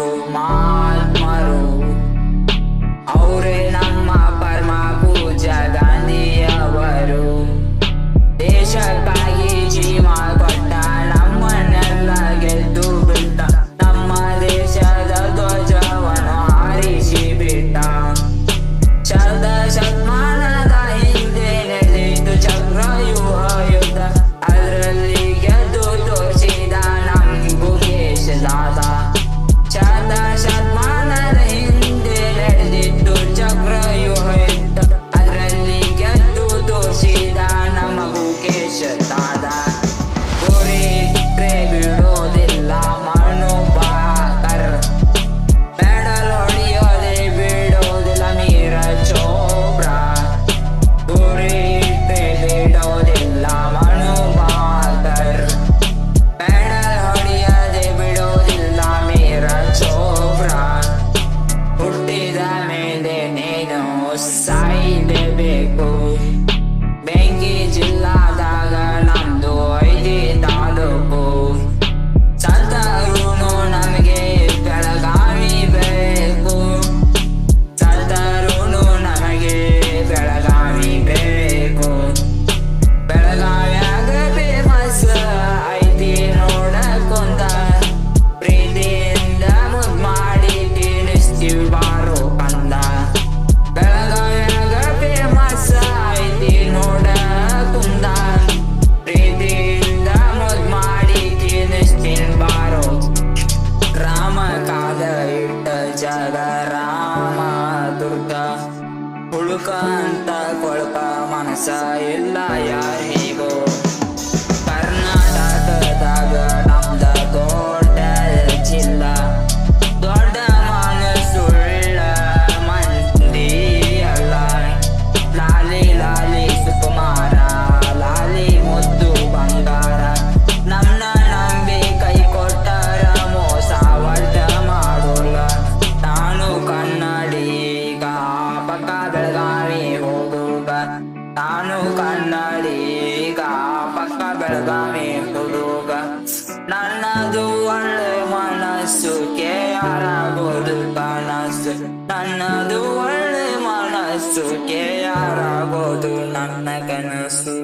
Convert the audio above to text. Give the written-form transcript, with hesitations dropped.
ಯಾರು ಮಹಾತ್ಮರು, ಅವರೇ ನಮ್ಮ ಪರಮ ಪೂಜ್ಯ ಗಾಂಧಿಯವರು. ದೇಶಕ್ಕಾಗಿ ಜೀವ ಕೊಟ್ಟ, ನಮ್ಮನ್ನೆಲ್ಲ ಗೆದ್ದು ಬಿಟ್ಟ, ನಮ್ಮ ದೇಶದ ಧ್ವಜವನ್ನು ಹಾರಿಸಿ ಬಿಟ್ಟ. ಶರಣ ಶತಮಾನದ ಹಿಂದೆ ನಡೆಯಿತು ಚಕ್ರವ್ಯೂಹ ಯುದ್ಧ, ಅದರಲ್ಲಿ ಗೆದ್ದು ತೋರಿಸಿದ ನಮ್ಮ ಗುಗೇಶ್ ದಾದ. ಶರಣ ಶತಮಾನದ ಹಿಂದೆ ನಡೆದಿತ್ತು ಚಕ್ರವ್ಯೂಹ ಯುದ್ಧ, ಅದರಲ್ಲಿ ಗೆದ್ದು ತೋರಿಸಿದ ನಮ್ಮ ಗುಗೇಶ್ ದಾದ. ಗುರಿ ಇಟ್ರೆ ಬಿಡೋದಿಲ್ಲ ಮನುಭಾಕರ್, ಮೆಡಲ್ ಹೊಡೆಯೋದೇ ಬಿಡೋದಿಲ್ಲ ನೀರಜ್ ಚೋಪ್ರಾ. ಗುರಿ ಇಟ್ರೆ ಬಿಡೋದಿಲ್ಲ ಮನುಭಾಕರ್, ಮೆಡಲ್ ಹೊಡೆಯೋದೇ ಬಿಡೋದಿಲ್ಲ ನೀರಜ್ ಚೋಪ್ರಾ. ಹುಟ್ಟಿದ ಮೇಲೆ ನೀನು ಸಾಯಲೇಬೇಕು, ಬೆಂಕಿ ಜಿಲ್ಲಾದಾಗ ನಮ್ದು 5 ತಾಲೂಕು. ಸತ್ತರೂ ನಮಗೆ ಬೆಳಗಾವಿ ಬೇಕು, ಸತ್ತರೂ ನಮಗೆ ಬೆಳಗಾವಿ ಬೇಕು. ಬೆಳಗಾವ್ಯಾಗ ಫೇಮಸ್ ಐತಿ ನೋಡಕೊಂದ, ಪ್ರೀತಿಯಿಂದ ಮುದ್ ಮಾಡಿ ತಿನ್ನಿಸ್ತೀವಿ ಬಾರೋ ಕಂದ. ಬೆಳಗಾವ್ಯಾಗ ಫೇಮಸ್ ಐತಿ ನೋಡಕೊಂದ, ಪ್ರೀತಿಯಿಂದ ಮುದ್ ಮಾಡಿ ತಿನ್ನಿಸ್ತೀನಿ ಬಾರೋ. ರಾಮ ಕಾದ ಇಟ್ಟ ಜಗ ರಾಮ ದುರ್ಗ, ಹುಡುಕ ಅಂತ ಕೊಳಕ ಮನಸ ಇಲ್ಲ ಯಾರಿಗೋ. ಕರ್ನಾಟಕದಾಗ ನಮ್ದ ದೊಡ್ಡ ಜಿಲ್ಲಾ, ದೊಡ್ಡ ಮನಸ್ಸುಳ್ಳ ಮಂದಿ ಅಲ್ಲ. ಲಾಲಿ ಲಾಲಿ ಸುಕುಮಾರ, ಲಾಲಿ ಮುದ್ದು ಬಂಗಾರ, ನಮ್ನ ನಂಬಿ ಕೈ ಕೊಟ್ಟರ ಮೋಸ ಒಡ್ಡ ಮಾಡೋಲ್ಲ. ನಾನು ಕನ್ನಡಿಗ ಪಕ್ಕ ಬೆಳಗಾವಿ ಹೋಗುಗ, ನಾನು ಕನ್ನಡಿಗ ಪಕ್ಕ ಬೆಳಗಾವಿ ಹುಡುಗ. ನನ್ನದು ಒಳ್ಳೆ ಮನಸ್ಸು ಕೆಯಾರಾಗೋದು ಕನಸು, ನನ್ನದು ಒಳ್ಳೆ ಮನಸ್ಸು ಕೆಯಾರಾಗೋದು ನನ್ನ ಕನಸು.